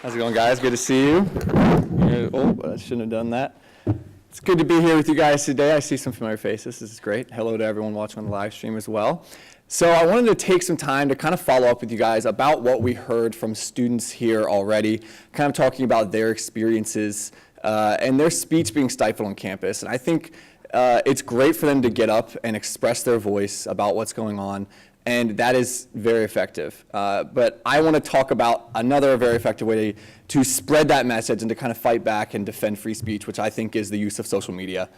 How's it going, guys? Good to see you. Oh, I shouldn't have done that. It's good to be here with you guys today. I see some familiar faces. This is great. Hello to everyone watching on the live stream as well. So I wanted to take some time to kind of follow up with you guys about what we heard from students here already, kind of talking about their experiences and their speech being stifled on campus. And I think it's great for them to get up and express their voice about what's going on, and that is very effective. But I want to talk about another very effective way to spread that message and to kind of fight back and defend free speech, which I think is the use of social media,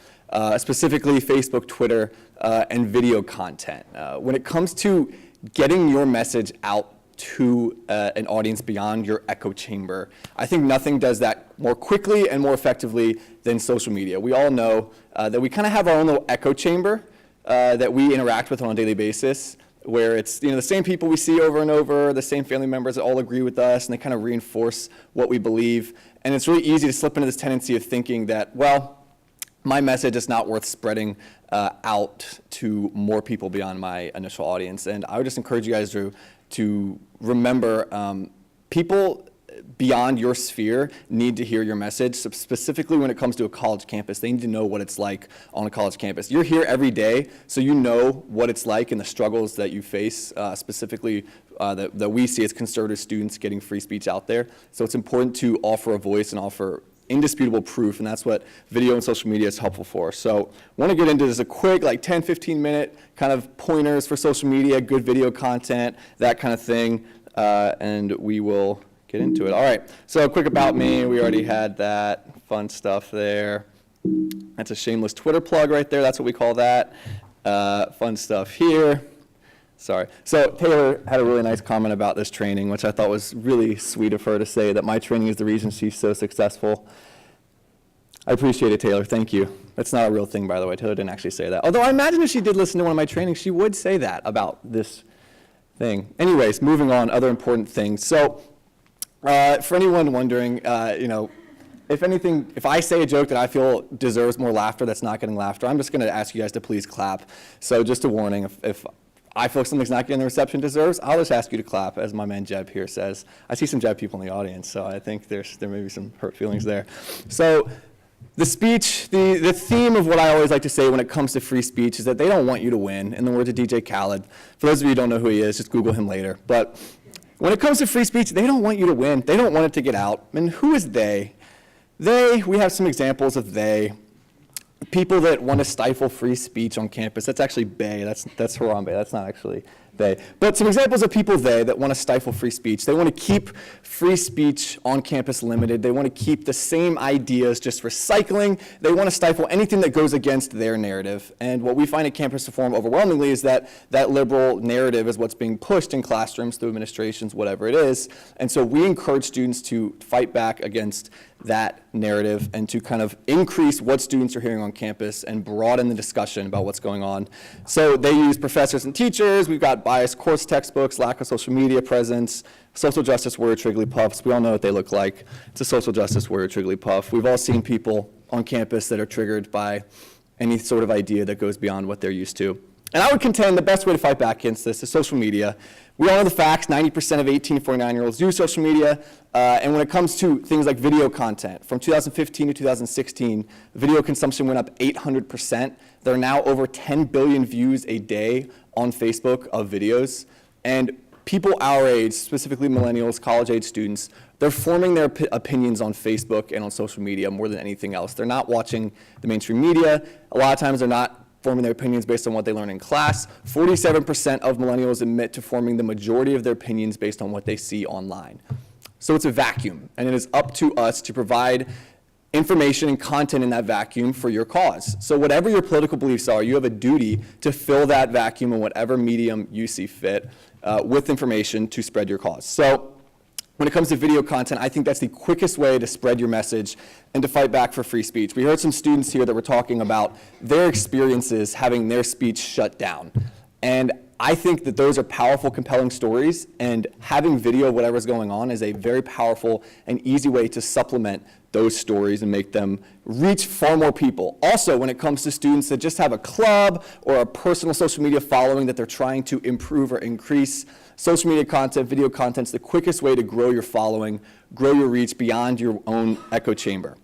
specifically Facebook, Twitter, and video content. When it comes to getting your message out to an audience beyond your echo chamber, I think nothing does that more quickly and more effectively than social media. We all know that we kind of have our own little echo chamber that we interact with on a daily basis, where it's the same people we see over and over, the same family members that all agree with us, and they kind of reinforce what we believe. And it's really easy to slip into this tendency of thinking that, well, my message is not worth spreading out to more people beyond my initial audience. And I would just encourage you guys to remember people beyond your sphere need to hear your message. So specifically when it comes to a college campus, they need to know what it's like on a college campus. You're here every day, so you know what it's like and the struggles that you face, specifically that we see as conservative students getting free speech out there. So it's important to offer a voice and offer indisputable proof, and that's what video and social media is helpful for. So I want to get into this a quick, like 10, 15 minute kind of pointers for social media, good video content, that kind of thing, and we will get into it. All right, so a quick about me. We already had that fun stuff there. That's a shameless Twitter plug right there. That's what we call that. Fun stuff here. Sorry. So Taylor had a really nice comment about this training, which I thought was really sweet of her to say that my training is the reason she's so successful. I appreciate it, Taylor. Thank you. That's not a real thing, by the way. Taylor didn't actually say that. Although I imagine if she did listen to one of my trainings, she would say that about this thing. Anyways, moving on, other important things. So for anyone wondering, if I say a joke that I feel deserves more laughter that's not getting laughter, I'm just going to ask you guys to please clap. So just a warning, if I feel like something's not getting the reception it deserves, I'll just ask you to clap, as my man Jeb here says. I see some Jeb people in the audience, so I think there may be some hurt feelings there. So the speech, the theme of what I always like to say when it comes to free speech is that they don't want you to win, in the words of DJ Khaled. For those of you who don't know who he is, just Google him later. But when it comes to free speech, they don't want you to win. They don't want it to get out. And who is they? They, we have some examples of they. People that want to stifle free speech on campus. That's actually Bay. That's Harambe. That's not actually they. But some examples of people that want to stifle free speech. They want to keep free speech on campus limited. They want to keep the same ideas just recycling. They want to stifle anything that goes against their narrative. And what we find at Campus Reform overwhelmingly is that that liberal narrative is what's being pushed in classrooms through administrations, whatever it is. And so we encourage students to fight back against that narrative and to kind of increase what students are hearing on campus and broaden the discussion about what's going on. So they use professors and teachers. We've got biased course textbooks, lack of social media presence, social justice warrior Trigglypuffs. We all know what they look like. It's a social justice warrior Trigglypuff. We've all seen people on campus that are triggered by any sort of idea that goes beyond what they're used to. And I would contend the best way to fight back against this is social media. We all know the facts. 90% of 18 to 49-year-olds use social media. And when it comes to things like video content, from 2015 to 2016, video consumption went up 800%. There are now over 10 billion views a day on Facebook of videos. And people our age, specifically millennials, college-age students, they're forming their opinions on Facebook and on social media more than anything else. They're not watching the mainstream media. A lot of times they're not forming their opinions based on what they learn in class. 47% of millennials admit to forming the majority of their opinions based on what they see online. So it's a vacuum, and it is up to us to provide information and content in that vacuum for your cause. So whatever your political beliefs are, you have a duty to fill that vacuum in whatever medium you see fit with information to spread your cause. So when it comes to video content, I think that's the quickest way to spread your message and to fight back for free speech. We heard some students here that were talking about their experiences having their speech shut down. And I think that those are powerful, compelling stories, and having video of whatever's going on is a very powerful and easy way to supplement those stories and make them reach far more people. Also, when it comes to students that just have a club or a personal social media following that they're trying to improve or increase, social media content, video content is the quickest way to grow your following, grow your reach beyond your own echo chamber.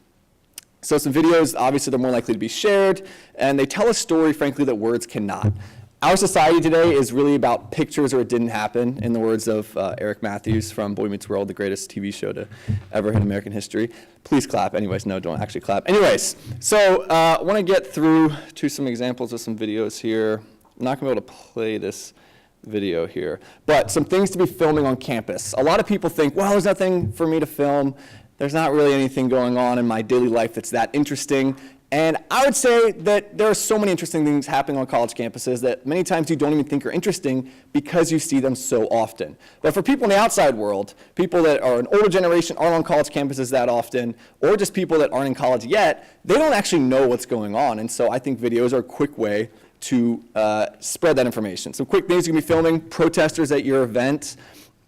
So some videos, obviously they're more likely to be shared, and they tell a story, frankly, that words cannot. Our society today is really about pictures or it didn't happen, in the words of Eric Matthews from Boy Meets World, the greatest TV show to ever hit American history. Please clap. Anyways, no, don't actually clap. Anyways, so I want to get through to some examples of some videos here. I'm not going to be able to play this video here, but some things to be filming on campus. A lot of people think, well, there's nothing for me to film. There's not really anything going on in my daily life that's that interesting. And I would say that there are so many interesting things happening on college campuses that many times you don't even think are interesting because you see them so often. But for people in the outside world, people that are an older generation, aren't on college campuses that often, or just people that aren't in college yet, they don't actually know what's going on. And so I think videos are a quick way to spread that information. Some quick things you can be filming: protesters at your event.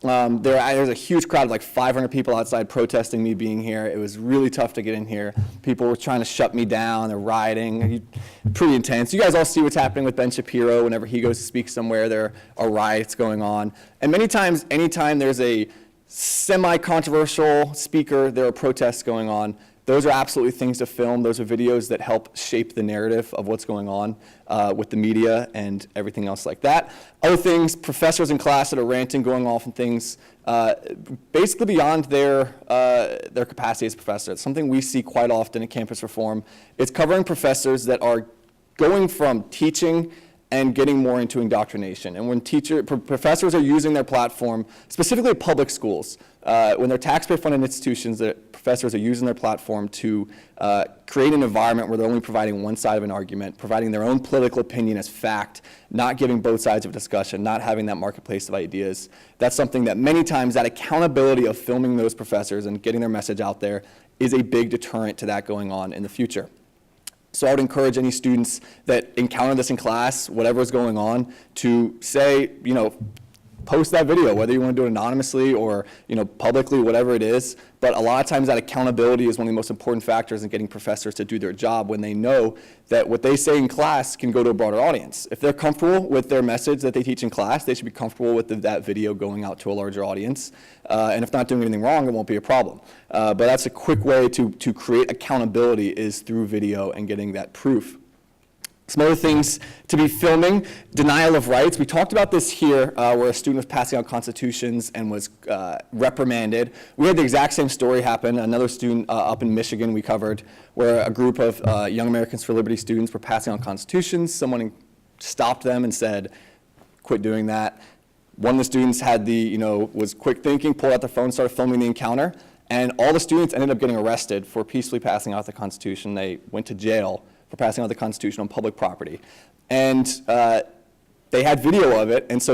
There's a huge crowd of like 500 people outside protesting me being here. It was really tough to get in here. People were trying to shut me down. They're rioting. Pretty intense. You guys all see what's happening with Ben Shapiro. Whenever he goes to speak somewhere, there are riots going on. And many times, anytime there's a semi-controversial speaker, there are protests going on. Those are absolutely things to film. Those are videos that help shape the narrative of what's going on with the media and everything else like that. Other things, professors in class that are ranting, going off and things basically beyond their capacity as a professor. It's something we see quite often at Campus Reform. It's covering professors that are going from teaching and getting more into indoctrination. And when professors are using their platform, specifically at public schools, when they're taxpayer-funded institutions, that professors are using their platform to create an environment where they're only providing one side of an argument, providing their own political opinion as fact, not giving both sides of a discussion, not having that marketplace of ideas. That's something that many times that accountability of filming those professors and getting their message out there is a big deterrent to that going on in the future. So I would encourage any students that encounter this in class, whatever is going on, to say, post that video, whether you want to do it anonymously or publicly, whatever it is. But a lot of times that accountability is one of the most important factors in getting professors to do their job, when they know that what they say in class can go to a broader audience. If they're comfortable with their message that they teach in class, they should be comfortable with that video going out to a larger audience. And if not doing anything wrong, it won't be a problem. But that's a quick way to create accountability, is through video and getting that proof. Some other things to be filming: denial of rights. We talked about this here, where a student was passing out constitutions and was reprimanded. We had the exact same story happen. Another student up in Michigan we covered, where a group of Young Americans for Liberty students were passing out constitutions. Someone stopped them and said, quit doing that. One of the students had was quick thinking, pulled out their phone, started filming the encounter, and all the students ended up getting arrested for peacefully passing out the Constitution. They went to jail for passing out the Constitution on public property. And they had video of it, and so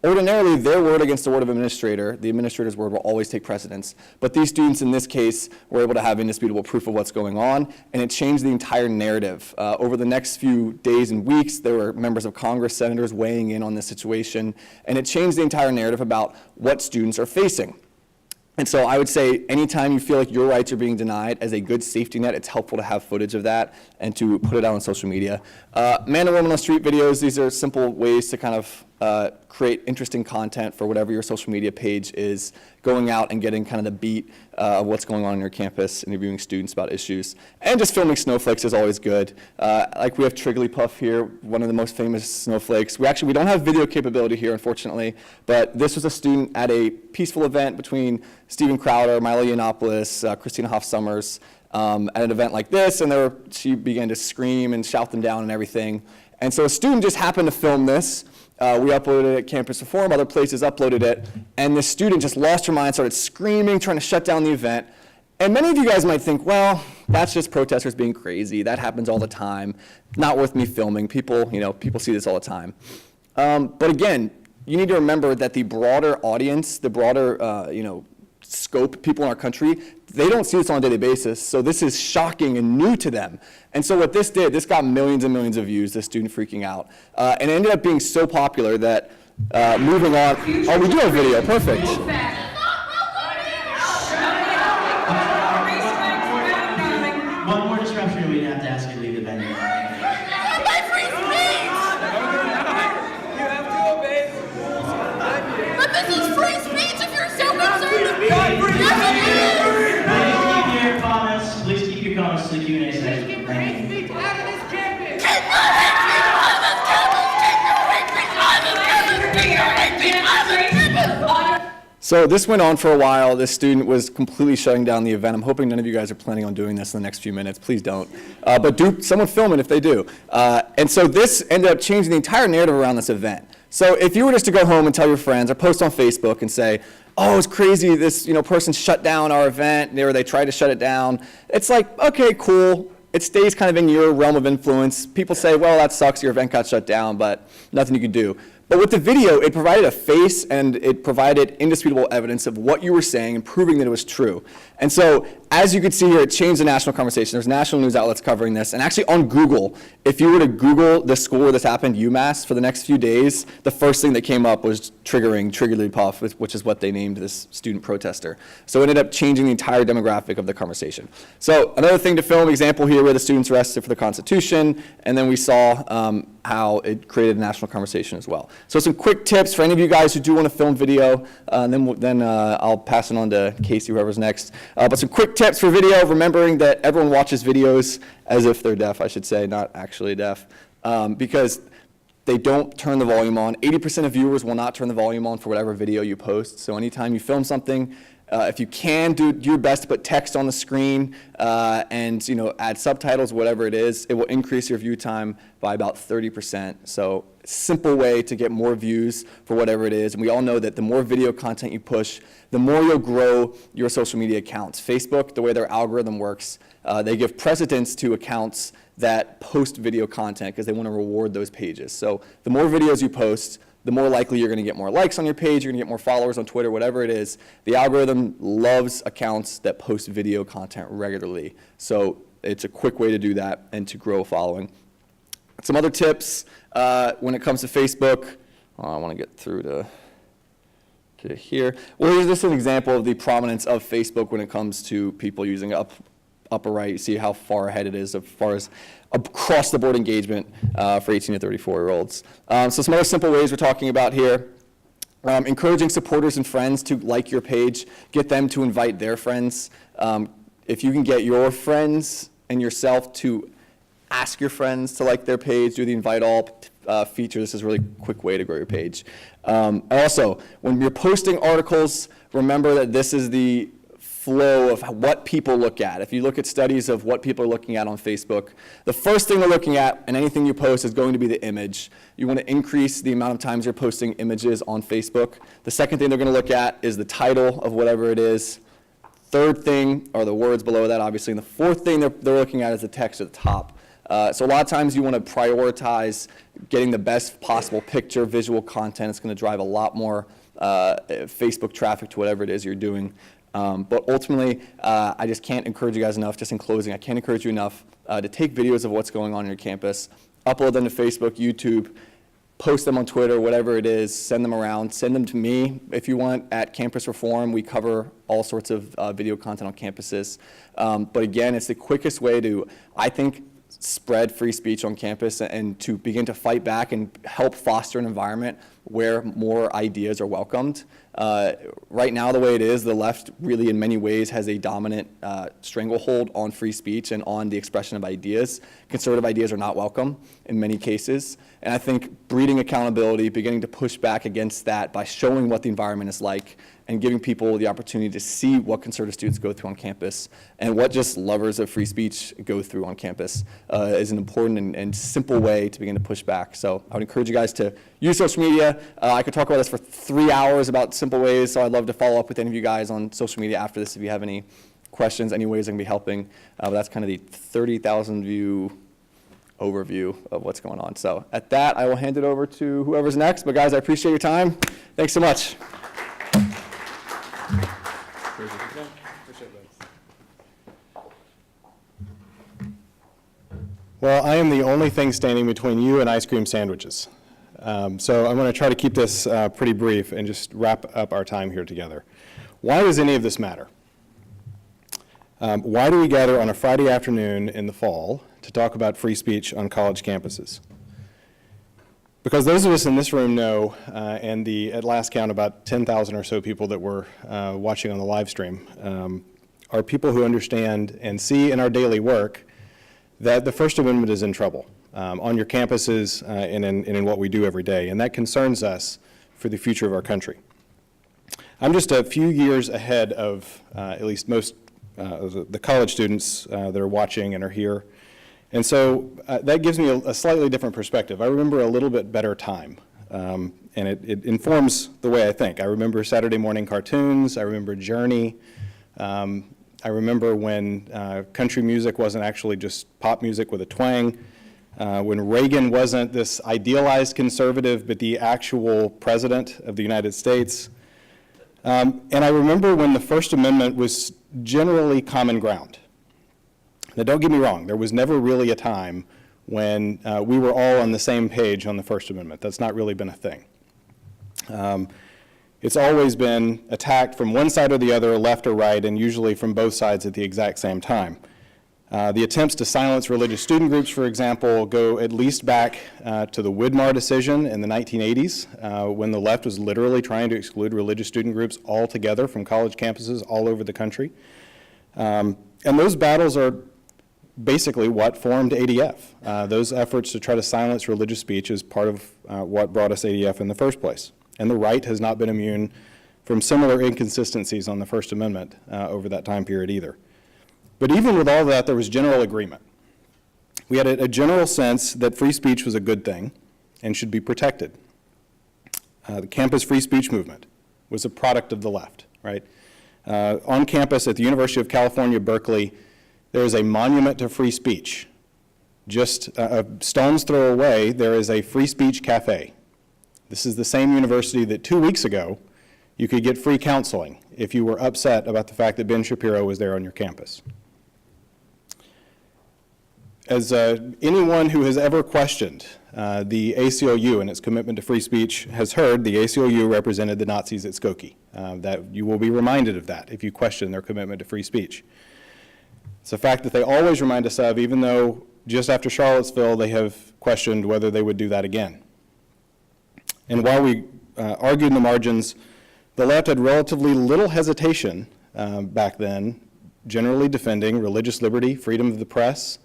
ordinarily their word against the word of the administrator's word will always take precedence. But these students in this case were able to have indisputable proof of what's going on, and it changed the entire narrative. Over the next few days and weeks, there were members of Congress, senators weighing in on this situation, and it changed the entire narrative about what students are facing. And so I would say anytime you feel like your rights are being denied, as a good safety net, it's helpful to have footage of that and to put it out on social media. Man and woman on the street videos, these are simple ways to kind of create interesting content for whatever your social media page is, going out and getting kind of the beat of what's going on your campus, interviewing students about issues. And just filming snowflakes is always good. Like we have Trigglypuff here, one of the most famous snowflakes. We don't have video capability here, unfortunately, but this was a student at a peaceful event between Steven Crowder, Milo Yiannopoulos, Christina Hoff Sommers, at an event like this, and she began to scream and shout them down and everything. And so a student just happened to film this. We uploaded it at Campus Reform, other places uploaded it, and this student just lost her mind, started screaming, trying to shut down the event. And many of you guys might think, well, that's just protesters being crazy. That happens all the time. Not worth me filming. People see this all the time. But again, you need to remember that the broader audience, the broader, scope, people in our country, they don't see this on a daily basis, so this is shocking and new to them. And so what this did, this got millions and millions of views, this student freaking out. And it ended up being so popular that, moving on, oh, we do have video, perfect. One more disruption and we'd have to ask you to leave the venue. My free speech! You have to obey. But this is free speech if you're so concerned. Please keep your comments to the Q&A session. Keep free speech out of this campus. So this went on for a while. This student was completely shutting down the event. I'm hoping none of you guys are planning on doing this in the next few minutes. Please don't. But do someone film it if they do. And so this ended up changing the entire narrative around this event. So if you were just to go home and tell your friends or post on Facebook and say, oh, it's crazy, this person shut down our event, or they tried to shut it down, it's like, okay, cool. It stays kind of in your realm of influence. People say, well, that sucks, your event got shut down, but nothing you can do. But with the video, it provided a face and it provided indisputable evidence of what you were saying and proving that it was true. And so, as you can see here, it changed the national conversation. There's national news outlets covering this. And actually on Google, if you were to Google the school where this happened, UMass, for the next few days, the first thing that came up was Triggerly-Puff, which is what they named this student protester. So it ended up changing the entire demographic of the conversation. So another thing to film, example here where the students arrested for the Constitution, and then we saw how it created a national conversation as well. So some quick tips for any of you guys who do want to film video, and then I'll pass it on to Casey, whoever's next. But some quick tips for video, remembering that everyone watches videos as if they're deaf, I should say, not actually deaf, because they don't turn the volume on. 80% of viewers will not turn the volume on for whatever video you post. So anytime you film something, if you can, do your best to put text on the screen and add subtitles, whatever it is. It will increase your view time by about 30%. So simple way to get more views for whatever it is. And we all know that the more video content you push, the more you'll grow your social media accounts. Facebook, the way their algorithm works, they give precedence to accounts that post video content because they want to reward those pages. So the more videos you post, the more likely you're going to get more likes on your page, you're going to get more followers on Twitter, whatever it is. The algorithm loves accounts that post video content regularly. So it's a quick way to do that and to grow a following. Some other tips when it comes to Facebook. I want to get through to here. Well, here's just an example of the prominence of Facebook when it comes to people using upper right. You see how far ahead it is as far as across the board engagement for 18 to 34-year-olds. So some other simple ways we're talking about here. Encouraging supporters and friends to like your page, get them to invite their friends. If you can get your friends and yourself to ask your friends to like their page, do the invite all feature. This is a really quick way to grow your page. Also, when you're posting articles, remember that this is the flow of what people look at. If you look at studies of what people are looking at on Facebook, the first thing they're looking at in anything you post is going to be the image. You want to increase the amount of times you're posting images on Facebook. The second thing they're going to look at is the title of whatever it is. Third thing are the words below that, obviously. And the fourth thing they're looking at is the text at the top. So a lot of times you want to prioritize getting the best possible picture, visual content. It's going to drive a lot more Facebook traffic to whatever it is you're doing. But ultimately, I just can't encourage you guys enough, just in closing, I can't encourage you enough to take videos of what's going on in your campus, upload them to Facebook, YouTube, post them on Twitter, whatever it is, send them around, send them to me if you want at Campus Reform. We cover all sorts of video content on campuses. But again, it's the quickest way to, I think, spread free speech on campus and to begin to fight back and help foster an environment where more ideas are welcomed. Right now, the way it is, the left really in many ways has a dominant stranglehold on free speech and on the expression of ideas. Conservative ideas are not welcome in many cases. And I think breeding accountability, beginning to push back against that by showing what the environment is like and giving people the opportunity to see what conservative students go through on campus and what just lovers of free speech go through on campus is an important and simple way to begin to push back. So I would encourage you guys to use social media. I could talk about this for 3 hours about simple ways, so I'd love to follow up with any of you guys on social media after this if you have any questions, any ways I can be helping. But that's kind of the 30,000 view overview of what's going on. So at that, I will hand it over to whoever's next. But guys, I appreciate your time. Thanks so much. Well, I am the only thing standing between you and ice cream sandwiches. So I'm going to try to keep this pretty brief and just wrap up our time here together. Why does any of this matter? Why do we gather on a Friday afternoon in the fall to talk about free speech on college campuses? Because those of us in this room know, and at last count, about 10,000 or so people that were watching on the live stream, are people who understand and see in our daily work that the First Amendment is in trouble on your campuses and in what we do every day, and that concerns us for the future of our country. I'm just a few years ahead of at least most of the college students that are watching and are here, and so that gives me a slightly different perspective. I remember a little bit better time, and it informs the way I think. I remember Saturday morning cartoons, I remember Journey, I remember when country music wasn't actually just pop music with a twang, when Reagan wasn't this idealized conservative, but the actual president of the United States. And I remember when the First Amendment was generally common ground. Now, don't get me wrong, there was never really a time when we were all on the same page on the First Amendment. That's not really been a thing. It's always been attacked from one side or the other, left or right, and usually from both sides at the exact same time. The attempts to silence religious student groups, for example, go at least back to the Widmar decision in the 1980s, when the left was literally trying to exclude religious student groups altogether from college campuses all over the country. And those battles are basically what formed ADF. Those efforts to try to silence religious speech is part of what brought us ADF in the first place. And the right has not been immune from similar inconsistencies on the First Amendment over that time period either. But even with all that, there was general agreement. We had a general sense that free speech was a good thing and should be protected. The campus free speech movement was a product of the left, right? On campus at the University of California, Berkeley, there is a monument to free speech. Just a stone's throw away, there is a free speech cafe. This is the same university that 2 weeks ago you could get free counseling if you were upset about the fact that Ben Shapiro was there on your campus. As anyone who has ever questioned the ACLU and its commitment to free speech has heard, the ACLU represented the Nazis at Skokie. That you will be reminded of that if you question their commitment to free speech. It's a fact that they always remind us of, even though just after Charlottesville they have questioned whether they would do that again. And while we argued in the margins, the left had relatively little hesitation back then, generally defending religious liberty, freedom of the press.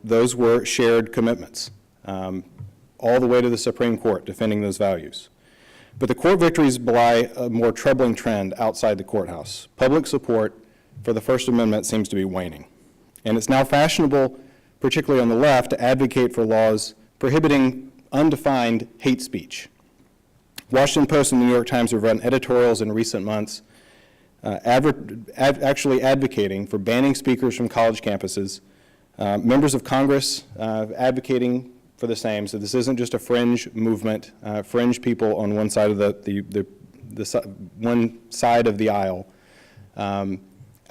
Those were shared commitments, all the way to the Supreme Court, defending those values. But the court victories belie a more troubling trend outside the courthouse. Public support for the First Amendment seems to be waning. And it's now fashionable, particularly on the left, to advocate for laws prohibiting undefined hate speech. Washington Post and the New York Times have run editorials in recent months actually advocating for banning speakers from college campuses, members of Congress advocating for the same, so this isn't just a fringe movement, fringe people on one side of one side of the aisle.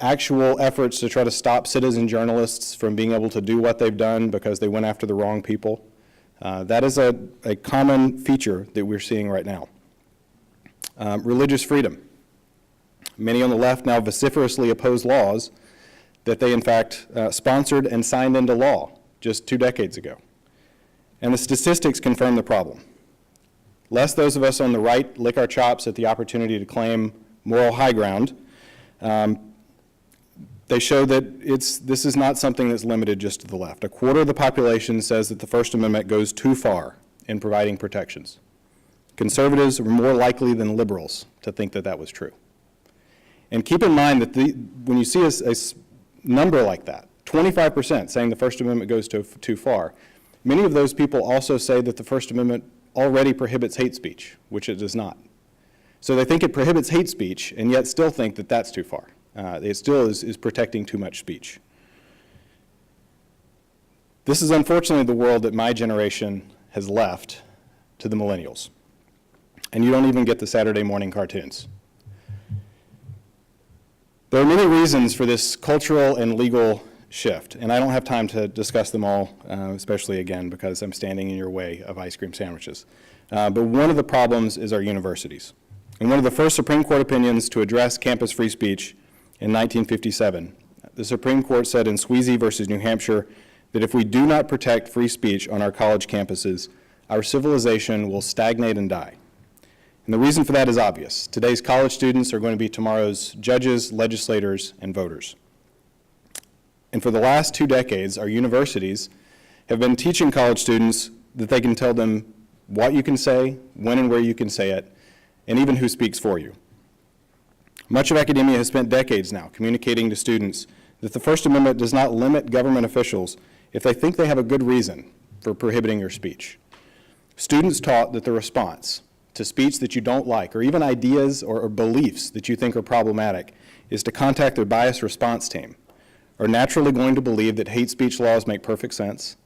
Actual efforts to try to stop citizen journalists from being able to do what they've done because they went after the wrong people. That is a common feature that we're seeing right now. Religious freedom. Many on the left now vociferously oppose laws that they in fact sponsored and signed into law just 2 decades ago. And the statistics confirm the problem. Lest those of us on the right lick our chops at the opportunity to claim moral high ground, they show that this is not something that's limited just to the left. A quarter of the population says that the First Amendment goes too far in providing protections. Conservatives are more likely than liberals to think that that was true. And keep in mind that when you see a number like that, 25% saying the First Amendment goes too far, many of those people also say that the First Amendment already prohibits hate speech, which it does not. So they think it prohibits hate speech and yet still think that that's too far. It still is protecting too much speech. This is unfortunately the world that my generation has left to the millennials. And you don't even get the Saturday morning cartoons. There are many reasons for this cultural and legal shift, and I don't have time to discuss them all, especially again because I'm standing in your way of ice cream sandwiches. But one of the problems is our universities. In one of the first Supreme Court opinions to address campus free speech in 1957, the Supreme Court said in Sweezy versus New Hampshire that if we do not protect free speech on our college campuses, our civilization will stagnate and die. And the reason for that is obvious. Today's college students are going to be tomorrow's judges, legislators, and voters. And for the last 2 decades, our universities have been teaching college students that they can tell them what you can say, when and where you can say it, and even who speaks for you. Much of academia has spent decades now communicating to students that the First Amendment does not limit government officials if they think they have a good reason for prohibiting your speech. Students taught that the response to speech that you don't like, or even ideas or beliefs that you think are problematic, is to contact their bias response team, are naturally going to believe that hate speech laws make perfect sense,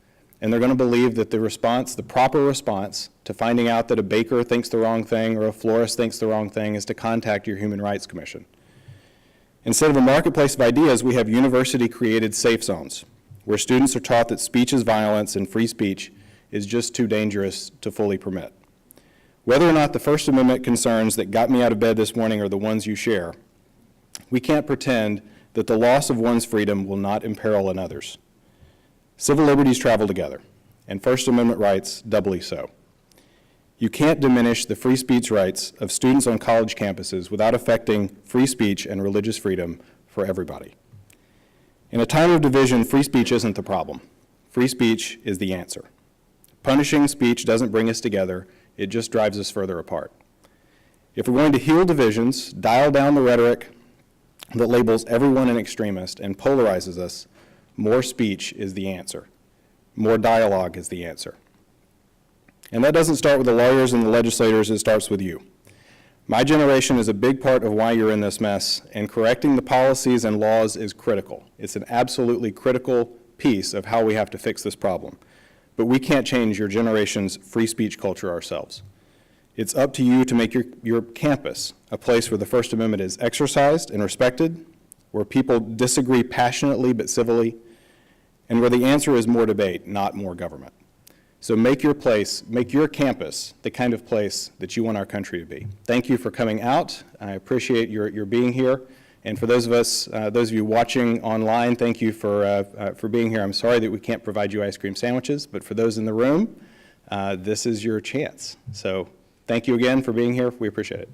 and they're going to believe that the proper response to finding out that a baker thinks the wrong thing or a florist thinks the wrong thing is to contact your Human Rights Commission. Instead of a marketplace of ideas, we have university-created safe zones, where students are taught that speech is violence and free speech is just too dangerous to fully permit. Whether or not the First Amendment concerns that got me out of bed this morning are the ones you share, we can't pretend that the loss of one's freedom will not imperil another's. Civil liberties travel together, and First Amendment rights doubly so. You can't diminish the free speech rights of students on college campuses without affecting free speech and religious freedom for everybody. In a time of division, free speech isn't the problem. Free speech is the answer. Punishing speech doesn't bring us together, it just drives us further apart. If we're going to heal divisions, dial down the rhetoric that labels everyone an extremist and polarizes us, more speech is the answer. More dialogue is the answer. And that doesn't start with the lawyers and the legislators, it starts with you. My generation is a big part of why you're in this mess, and correcting the policies and laws is critical. It's an absolutely critical piece of how we have to fix this problem. But we can't change your generation's free speech culture ourselves. It's up to you to make your campus a place where the First Amendment is exercised and respected, where people disagree passionately but civilly, and where the answer is more debate, not more government. So make your campus the kind of place that you want our country to be. Thank you for coming out. I appreciate your being here. And for those of you watching online, thank you for being here. I'm sorry that we can't provide you ice cream sandwiches, but for those in the room, this is your chance. So thank you again for being here. We appreciate it.